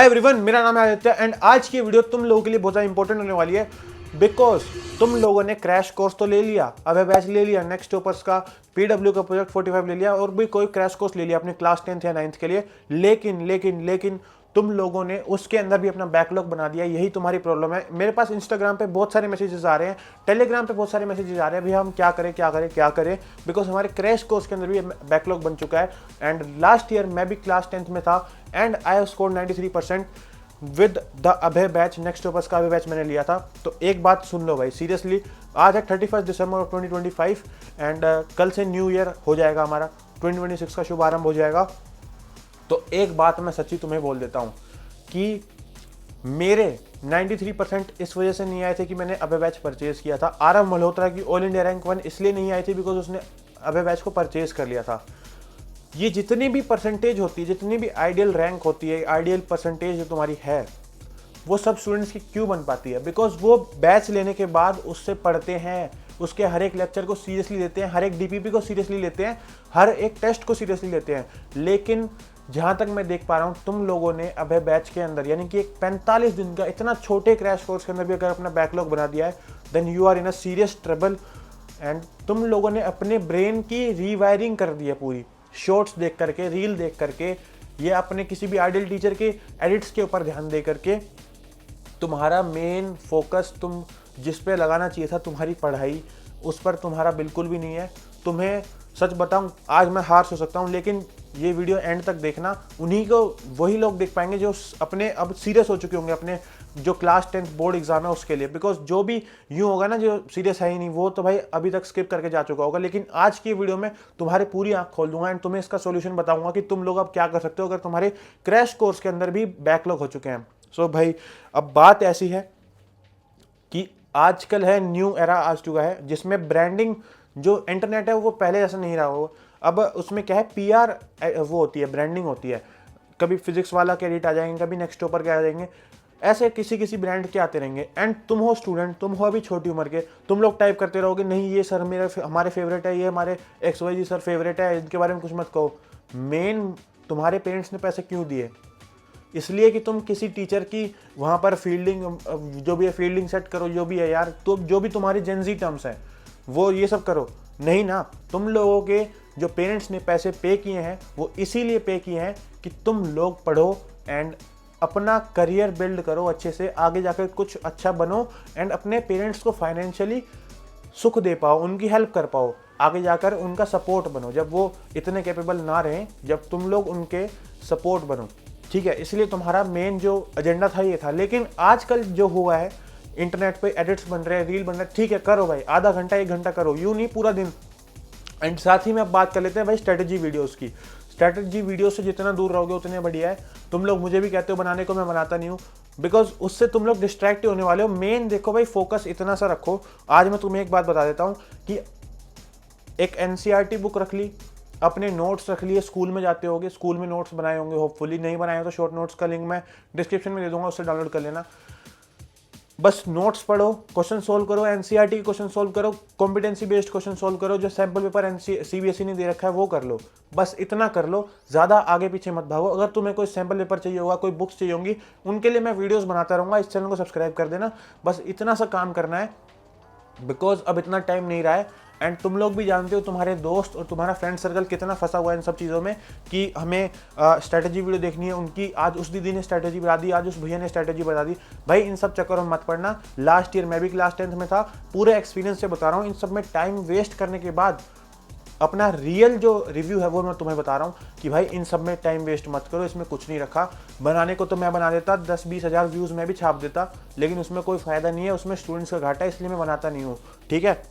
Hi everyone, मेरा नाम है आदित्य एंड आज की वीडियो तुम लोगों के लिए बहुत ज़्यादा इंपॉर्टेंट होने वाली है बिकॉज तुम लोगों ने क्रैश कोर्स तो ले लिया, अबे बैच ले लिया, नेक्स्ट टॉपर्स का पीडब्ल्यू का प्रोजेक्ट 45 ले लिया और भी कोई क्रैश कोर्स ले लिया अपने क्लास 10th या 9th के लिए। लेकिन तुम लोगों ने उसके अंदर भी अपना बैकलॉग बना दिया। यही तुम्हारी प्रॉब्लम है। मेरे पास इंस्टाग्राम पे बहुत सारे मैसेजेस आ रहे हैं, टेलीग्राम पे बहुत सारे मैसेजेस आ रहे हैं, भैया हम क्या करें बिकॉज हमारे क्रैश कोर्स के अंदर भी बैकलॉग बन चुका है। एंड लास्ट ईयर मैं भी क्लास 10th में था and I score 93% with the Abhay batch, next toppers का अभय बैच मैंने लिया था। तो एक बात सुन लो भाई, सीरियसली आज है 31 दिसंबर 2025 एंड कल से न्यू ईयर हो जाएगा, हमारा 2026 का शुभारंभ हो जाएगा। तो एक बात मैं सच्ची तुम्हें बोल देता हूँ कि मेरे 93% इस वजह से नहीं आए थे कि मैंने अभय बैच परचेज किया था। आरव मल्होत्रा की ऑल इंडिया रैंक 1 इसलिए नहीं आई थी बिकॉज उसने अभय बैच को परचेज कर लिया था। ये जितनी भी परसेंटेज होती है, जितनी भी आइडियल रैंक होती है, आइडियल परसेंटेज जो तुम्हारी है, वो सब स्टूडेंट्स की क्यों बन पाती है? बिकॉज वो बैच लेने के बाद उससे पढ़ते हैं, उसके हर एक लेक्चर को सीरियसली लेते हैं, हर एक डीपीपी को सीरियसली लेते हैं, हर एक टेस्ट को सीरियसली लेते हैं। लेकिन जहाँ तक मैं देख पा रहा हूँ, तुम लोगों ने अभय बैच के अंदर यानी कि एक 45 दिन का इतना छोटे क्रैश कोर्स के अंदर भी अगर अपना बैकलॉग बना दिया है, then you are in a serious trouble. And तुम लोगों ने अपने ब्रेन की रीवायरिंग कर दी है पूरी, शॉर्ट्स देख करके, रील देख करके, ये अपने किसी भी आइडियल टीचर के एडिट्स के ऊपर ध्यान दे करके तुम्हारा मेन फोकस तुम जिस पे लगाना चाहिए था, तुम्हारी पढ़ाई, उस पर तुम्हारा बिल्कुल भी नहीं है। तुम्हें सच बताऊं, आज मैं हार्श हो सकता हूं लेकिन ये वीडियो एंड तक देखना, उन्हीं को वही लोग देख पाएंगे जो अपने अब सीरियस हो चुके होंगे अपने जो क्लास 10th बोर्ड एग्जाम है उसके लिए। बिकॉज जो भी यूँ होगा ना, जो सीरियस है ही नहीं, वो तो भाई अभी तक स्किप करके जा चुका होगा। लेकिन आज की वीडियो में तुम्हारी पूरी आंख खोल दूंगा एंड तुम्हें इसका सोल्यूशन बताऊंगा कि तुम लोग अब क्या कर सकते हो अगर तुम्हारे क्रैश कोर्स के अंदर भी बैकलॉग हो चुके हैं। सो भाई, अब बात ऐसी है कि आजकल है न्यू एरा आ चुका है जिसमें ब्रांडिंग जो इंटरनेट है वो पहले जैसा नहीं रहा हो। अब उसमें क्या है, पीआर वो होती है, ब्रांडिंग होती है। कभी फिजिक्स वाला के एडिट आ जाएंगे, कभी नेक्स्ट टॉपर के आ जाएंगे, ऐसे किसी ब्रांड के आते रहेंगे। एंड तुम हो स्टूडेंट, तुम हो अभी छोटी उम्र के, तुम लोग टाइप करते रहोगे, नहीं ये सर हमारे फेवरेट है, ये हमारे XYZ सर फेवरेट है, इनके बारे में कुछ मत कहो। मेन तुम्हारे पेरेंट्स ने पैसे क्यों दिए? इसलिए कि तुम किसी टीचर की वहाँ पर फील्डिंग, जो भी है फील्डिंग सेट करो, जो भी है यार, तो जो भी तुम्हारी जेनजी टर्म्स हैं वो ये सब करो। नहीं ना, तुम लोगों के जो पेरेंट्स ने पैसे पे किए हैं वो इसीलिए पे किए हैं कि तुम लोग पढ़ो एंड अपना करियर बिल्ड करो, अच्छे से आगे जाकर कुछ अच्छा बनो एंड अपने पेरेंट्स को फाइनेंशियली सुख दे पाओ, उनकी हेल्प कर पाओ, आगे जाकर उनका सपोर्ट बनो। जब वो इतने कैपेबल ना रहें, जब तुम लोग उनके सपोर्ट बनो, ठीक है? इसलिए तुम्हारा मेन जो एजेंडा था ये था। लेकिन आजकल जो हुआ है, इंटरनेट पे एडिट्स बन रहे हैं, रील बन रहे हैं, ठीक है करो भाई, आधा घंटा 1 घंटा करो, यूँ नहीं पूरा दिन। एंड साथ ही में अब बात कर लेते हैं भाई स्ट्रेटजी वीडियोस की। स्ट्रेटजी वीडियो से जितना दूर रहोगे उतने बढ़िया है। तुम लोग मुझे भी कहते हो बनाने को, मैं बनाता नहीं हूँ बिकॉज उससे तुम लोग डिस्ट्रैक्ट होने वाले हो। मेन देखो भाई, फोकस इतना सा रखो। आज मैं तुम्हें एक बात बता देता हूँ कि एक NCERT बुक रख ली, अपने नोट्स रख लिए, स्कूल में जाते होगे, स्कूल में नोट्स बनाए होंगे, होपफुली नहीं बनाए हो तो शॉर्ट नोट्स का लिंक मैं डिस्क्रिप्शन में दे दूंगा, उससे डाउनलोड कर लेना। बस नोट्स पढ़ो, क्वेश्चन सोल्व करो, NCERT के क्वेश्चन सोल्व करो, कॉम्पिटेंसी बेस्ड क्वेश्चन सोल्व करो, जो सैम्पल पेपर CBSE ने दे रखा है वो कर लो। बस इतना कर लो, ज़्यादा आगे पीछे मत भागो। अगर तुम्हें कोई सैम्पल पेपर चाहिए होगा, कोई बुक्स चाहिए होंगी, उनके लिए मैं वीडियोस बनाता रहूँगा। इस चैनल को सब्सक्राइब कर देना। बस इतना सा काम करना है बिकॉज अब इतना टाइम नहीं रहा है। एंड तुम लोग भी जानते हो तुम्हारे दोस्त और तुम्हारा फ्रेंड सर्कल कितना फंसा हुआ है इन सब चीज़ों में कि हमें स्ट्रैटेजी वीडियो देखनी है उनकी। आज उस दीदी ने स्ट्रैटेजी बता दी, आज उस भैया ने स्ट्रैटेजी बता दी। भाई इन सब चक्करों में मत पड़ना। लास्ट ईयर मैं भी क्लास 10th में था, पूरे एक्सपीरियंस से बता रहा हूँ। इन सब में टाइम वेस्ट करने के बाद अपना रियल जो रिव्यू है वो मैं तुम्हें बता रहा हूँ कि भाई इन सब में टाइम वेस्ट मत करो, इसमें कुछ नहीं रखा। बनाने को तो मैं बना देता, 10-20 हज़ार व्यूज़ मैं भी छाप देता, लेकिन उसमें कोई फ़ायदा नहीं है, उसमें स्टूडेंट्स का घाटा है, इसलिए मैं बनाता नहीं हूँ, ठीक है?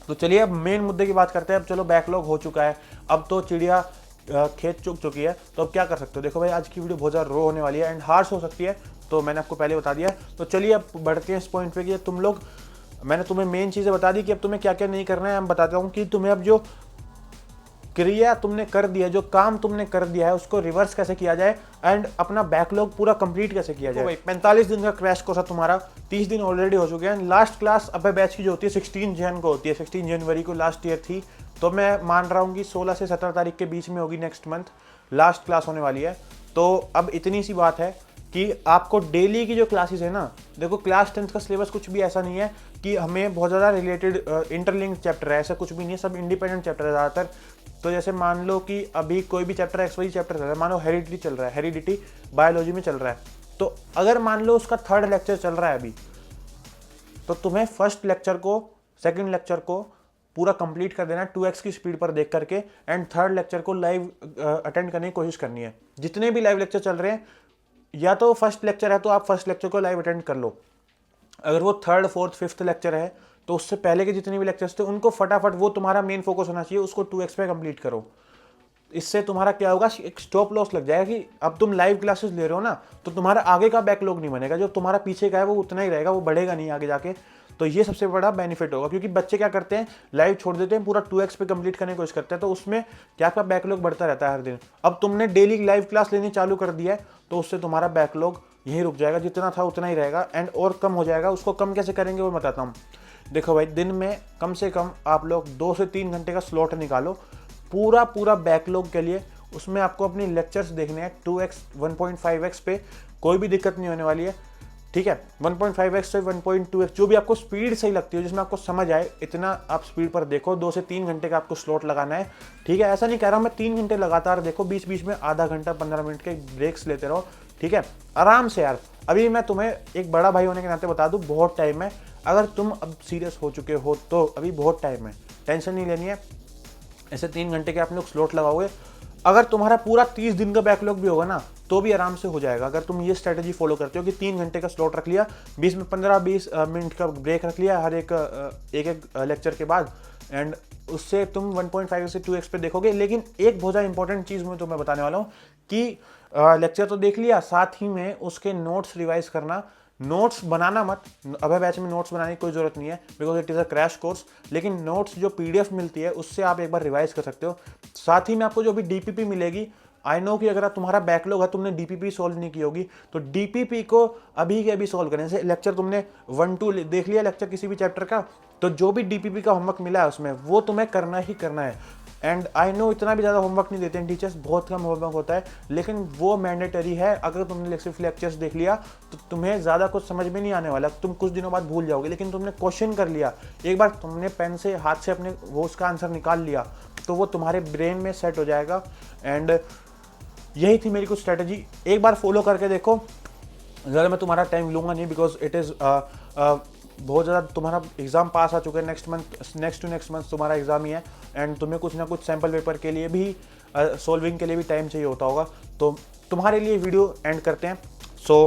तो चलिए अब मेन मुद्दे की बात करते हैं। अब चलो बैकलॉग हो चुका है, अब तो चिड़िया खेत चुग चुकी है, तो अब क्या कर सकते हो? देखो भाई, आज की वीडियो बहुत ज़्यादा रो होने वाली है एंड हार्श हो सकती है, तो मैंने आपको पहले बता दिया। तो चलिए अब बढ़ते हैं इस पॉइंट पे कि तुम लोग, मैंने तुम्हें मेन चीज़ें बता दी कि अब तुम्हें क्या क्या नहीं करना है। मैं बताता हूँ कि तुम्हें अब जो क्रिया तुमने कर दिया, जो काम तुमने कर दिया है, उसको रिवर्स कैसे किया जाए एंड अपना बैकलॉग पूरा कंप्लीट कैसे किया जाए। तो भाई 45 दिन का क्रैश कोर्स है तुम्हारा, 30 दिन ऑलरेडी हो चुके हैं। लास्ट क्लास अबे बैच की जो होती है 16 जन को होती है, 16 जनवरी को लास्ट ईयर थी, तो मैं मान रहा हूँ कि 16 से 17 तारीख के बीच में होगी, नेक्स्ट मंथ लास्ट क्लास होने वाली है। तो अब इतनी सी बात है कि आपको डेली की जो क्लासेस है ना, देखो क्लास 10th का सिलेबस कुछ भी ऐसा नहीं है कि हमें बहुत ज़्यादा रिलेटेड इंटरलिंक चैप्टर है, ऐसा कुछ भी नहीं है, सब इंडिपेंडेंट चैप्टर है ज़्यादातर। तो जैसे मान लो कि अभी कोई भी चैप्टर एक्स वाई चैप्टर चल रहा है, मान लो हेरिडिटी चल रहा है, हेरिडिटी बायोलॉजी में चल रहा है, तो अगर मान लो उसका 3rd लेक्चर चल रहा है अभी, तो तुम्हें फर्स्ट लेक्चर को, सेकंड लेक्चर को पूरा कंप्लीट कर देना है 2x की स्पीड पर देख करके, एंड 3rd लेक्चर को लाइव अटेंड करने की कोशिश करनी है। जितने भी लाइव लेक्चर चल रहे हैं, या तो फर्स्ट लेक्चर है तो आप फर्स्ट लेक्चर को लाइव अटेंड कर लो, अगर वो 3rd 4th 5th लेक्चर है तो उससे पहले के जितने भी लेक्चर्स थे उनको फटाफट, वो तुम्हारा मेन फोकस होना चाहिए, उसको 2x पे कंप्लीट करो। इससे तुम्हारा क्या होगा, एक स्टॉप लॉस लग जाएगा कि अब तुम लाइव क्लासेस ले रहे हो ना, तो तुम्हारा आगे का बैकलॉग नहीं बनेगा, जो तुम्हारा पीछे का है वो उतना ही रहेगा, वो बढ़ेगा नहीं आगे जाके। तो ये सबसे बड़ा बेनिफिट होगा, क्योंकि बच्चे क्या करते हैं, लाइव छोड़ देते हैं, पूरा 2x पे कंप्लीट करने की कोशिश करते हैं, तो उसमें क्या आपका बैकलॉग बढ़ता रहता है हर दिन। अब तुमने डेली लाइव क्लास लेनी चालू कर दिया है, तो उससे तुम्हारा बैकलॉग यही रुक जाएगा, जितना था उतना ही रहेगा, एंड और कम हो जाएगा। उसको कम कैसे करेंगे वो बताता हूँ। देखो भाई, दिन में कम से कम आप लोग 2 से 3 घंटे का स्लॉट निकालो पूरा बैकलॉग के लिए। उसमें आपको अपनी लेक्चर्स देखने हैं 2x 1.5x पे, कोई भी दिक्कत नहीं होने वाली है, ठीक है। 1.5x से 1.2x जो भी आपको स्पीड सही लगती है, जिसमें आपको समझ आए, इतना आप स्पीड पर देखो। 2 से 3 घंटे का आपको स्लॉट लगाना है, ठीक है। ऐसा नहीं कह रहा हूँ मैं 3 घंटे लगातार देखो, बीच बीच में आधा घंटा 15 मिनट के ब्रेक्स लेते रहो, ठीक है, आराम से यार। अभी मैं तुम्हें एक बड़ा भाई होने के नाते बता दूं, बहुत टाइम है। अगर तुम अब सीरियस हो चुके हो तो अभी बहुत टाइम है, टेंशन नहीं लेनी है। ऐसे 3 घंटे के आप लोग स्लॉट लगाओगे, अगर तुम्हारा पूरा 30 दिन का बैकलॉग भी होगा ना, तो भी आराम से हो जाएगा, अगर तुम ये स्ट्रेटजी फॉलो करते हो कि 3 घंटे का स्लॉट रख लिया, बीच में 15-20 मिनट का ब्रेक रख लिया हर एक लेक्चर के बाद, एंड उससे तुम 1.5 से 2x पे देखोगे। लेकिन एक बहुत ज़्यादा इंपॉर्टेंट चीज़ मैं तुम्हें बताने वाला हूँ कि लेक्चर तो देख लिया, साथ ही में उसके नोट्स रिवाइज करना। नोट्स बनाना मत, अभय बैच में नोट्स बनाने की कोई ज़रूरत नहीं है, because it is a crash course. लेकिन नोट्स जो PDF मिलती है उससे आप एक बार रिवाइज कर सकते हो। साथ ही में आपको जो भी DPP मिलेगी, आई नो कि अगर तुम्हारा बैकलॉग है, तुमने DPP सॉल्व नहीं की होगी, तो DPP को अभी के अभी सॉल्व करने से, लेक्चर तुमने 1-2 देख लिया लेक्चर किसी भी चैप्टर का, तो जो भी DPP का होमवर्क मिला है उसमें वो तुम्हें करना ही करना है। एंड आई नो इतना भी ज़्यादा होमवर्क नहीं देते हैं टीचर्स, बहुत कम होमवर्क होता है, लेकिन वो मैंडेटरी है। अगर तुमने सिर्फ लेक्चर्स देख लिया तो तुम्हें ज़्यादा कुछ समझ में नहीं आने वाला, तुम कुछ दिनों बाद भूल जाओगे। लेकिन तुमने क्वेश्चन कर लिया एक बार, तुमने पेन से हाथ से अपने वो उसका आंसर निकाल लिया, तो वो तुम्हारे ब्रेन में सेट हो जाएगा। एंड यही थी मेरी कुछ स्ट्रेटजी, एक बार फॉलो करके देखो। ज़्यादा मैं तुम्हारा टाइम लूँगा नहीं, बिकॉज इट इज़ बहुत ज़्यादा, तुम्हारा एग्ज़ाम पास आ चुका है, नेक्स्ट टू नेक्स्ट मंथ तुम्हारा एग्ज़ाम ही है, एंड तुम्हें कुछ ना कुछ सैम्पल पेपर के लिए भी, सॉल्विंग के लिए भी टाइम चाहिए होता होगा। तो तुम्हारे लिए वीडियो एंड करते हैं। सो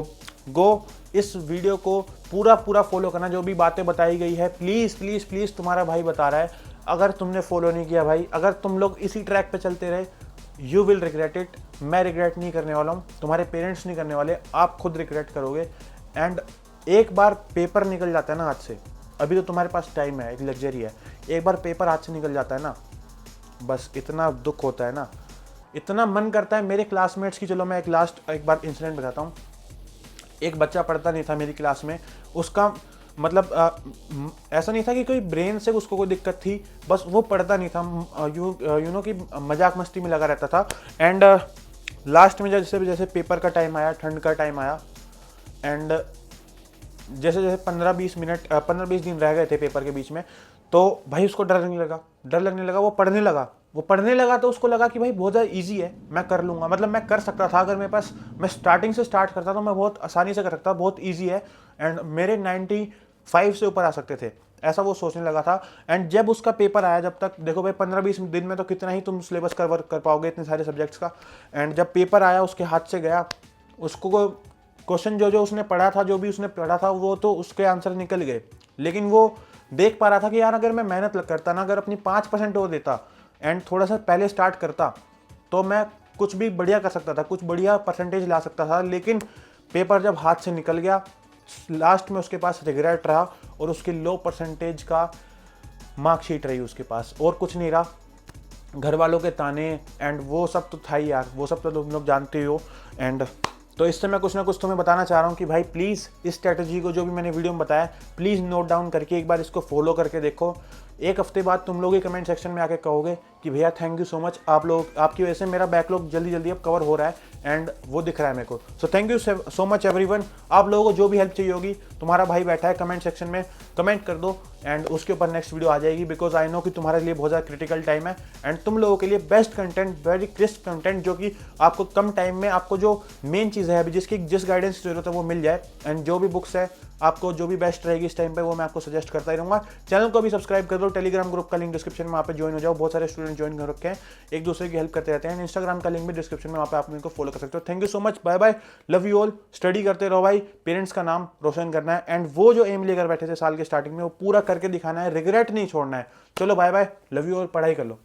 गो, इस वीडियो को पूरा फॉलो करना, जो भी बातें बताई गई है, प्लीज़ प्लीज़ प्लीज़, तुम्हारा भाई बता रहा है, अगर तुमने फॉलो नहीं किया भाई, अगर तुम लोग इसी ट्रैक पे चलते रहे, यू विल रिग्रेट इट। मैं रिग्रेट नहीं करने वाला हूँ, तुम्हारे पेरेंट्स नहीं करने वाले, आप खुद रिग्रेट करोगे। एंड एक बार पेपर निकल जाता है ना हाथ से, अभी तो तुम्हारे पास टाइम है, एक लग्जरी है, एक बार पेपर हाथ से निकल जाता है ना, बस इतना दुख होता है ना, इतना मन करता है। मेरे क्लासमेट्स की, चलो मैं एक बार इंसिडेंट बताता हूँ। एक बच्चा पढ़ता नहीं था मेरी क्लास में, उसका मतलब ऐसा नहीं था कि कोई ब्रेन से उसको कोई दिक्कत थी, बस वो पढ़ता नहीं था, यू नो कि मजाक मस्ती में लगा रहता था। एंड लास्ट में जैसे जैसे पेपर का टाइम आया, ठंड का टाइम आया, एंड जैसे जैसे 15-20 दिन रह गए थे पेपर के बीच में, तो भाई उसको डर लगने लगा, वो पढ़ने लगा तो उसको लगा कि भाई बहुत ज़्यादा ईजी है, मैं कर लूँगा, मतलब मैं कर सकता था, अगर मेरे पास, मैं स्टार्टिंग से स्टार्ट करता तो मैं बहुत आसानी से कर सकता, बहुत ईजी है, एंड मेरे 95 से ऊपर आ सकते थे, ऐसा वो सोचने लगा था। एंड जब उसका पेपर आया, जब तक देखो भाई 15-20 दिन में तो कितना ही तुम सिलेबस कवर कर पाओगे इतने सारे सब्जेक्ट्स का। एंड जब पेपर आया, उसके हाथ से गया, उसको क्वेश्चन जो उसने पढ़ा था, जो भी उसने पढ़ा था, वो तो उसके आंसर निकल गए, लेकिन वो देख पा रहा था कि यार अगर मैं मेहनत करता ना, अगर अपनी 5% और देता एंड थोड़ा सा पहले स्टार्ट करता, तो मैं कुछ भी बढ़िया कर सकता था, कुछ बढ़िया परसेंटेज ला सकता था। लेकिन पेपर जब हाथ से निकल गया, लास्ट में उसके पास रिग्रेट रहा, और उसकी लो परसेंटेज का मार्कशीट रही उसके पास, और कुछ नहीं रहा। घर वालों के ताने एंड वो सब तो था ही यार, वो सब तो तुम लोग जानते हो। एंड तो इससे मैं कुछ ना कुछ तुम्हें बताना चाह रहा हूँ कि भाई प्लीज़ इस स्ट्रेटजी को, जो भी मैंने वीडियो में बताया, प्लीज़ नोट डाउन करके एक बार इसको फॉलो करके देखो। एक हफ्ते बाद तुम लोग ही कमेंट सेक्शन में आके कहोगे कि भैया थैंक यू सो मच, आप लोग आपकी वजह से मेरा बैकलॉग जल्दी जल्दी अब कवर हो रहा है एंड वो दिख रहा है मेरे को। So thank you so much everyone. आप लोगों को जो भी हेल्प चाहिए होगी, तुम्हारा भाई बैठा है कमेंट सेक्शन में, कमेंट कर दो एंड उसके ऊपर नेक्स्ट वीडियो आ जाएगी, बिकॉज आई नो कि तुम्हारे लिए बहुत ज़्यादा क्रिटिकल टाइम है एंड तुम लोगों के लिए best content, very crisp content, जो कि आपको कम टाइम में आपको जो मेन चीज़ है अभी जिस गाइडेंस की जरूरत है वो मिल जाए एंड जो भी बुक्स है आपको जो भी बेस्ट रहेगी इस टाइम पे वो मैं आपको सजेस्ट करता ही रहूंगा। चैनल को भी सब्सक्राइब कर दो, टेलीग्राम ग्रुप का लिंक डिस्क्रिप्शन में, वहाँ पे ज्वाइन हो जाओ, बहुत सारे स्टूडेंट ज्वाइन कर रखे हैं, एक दूसरे की हेल्प करते रहते हैं। इंस्टाग्राम का लिंक भी डिस्क्रिप्शन में, वहाँ पे आप मेरे को फॉलो कर सकते हो। Thank you so much, bye bye, love you all. Study करते रहो भाई, पेरेंट्स का नाम रोशन करना है एंड वो जो एम लेकर बैठे थे साल के स्टार्टिंग में वो पूरा करके दिखाना है, रिग्रेट नहीं छोड़ना है। चलो bye bye, love you all, पढ़ाई कर लो।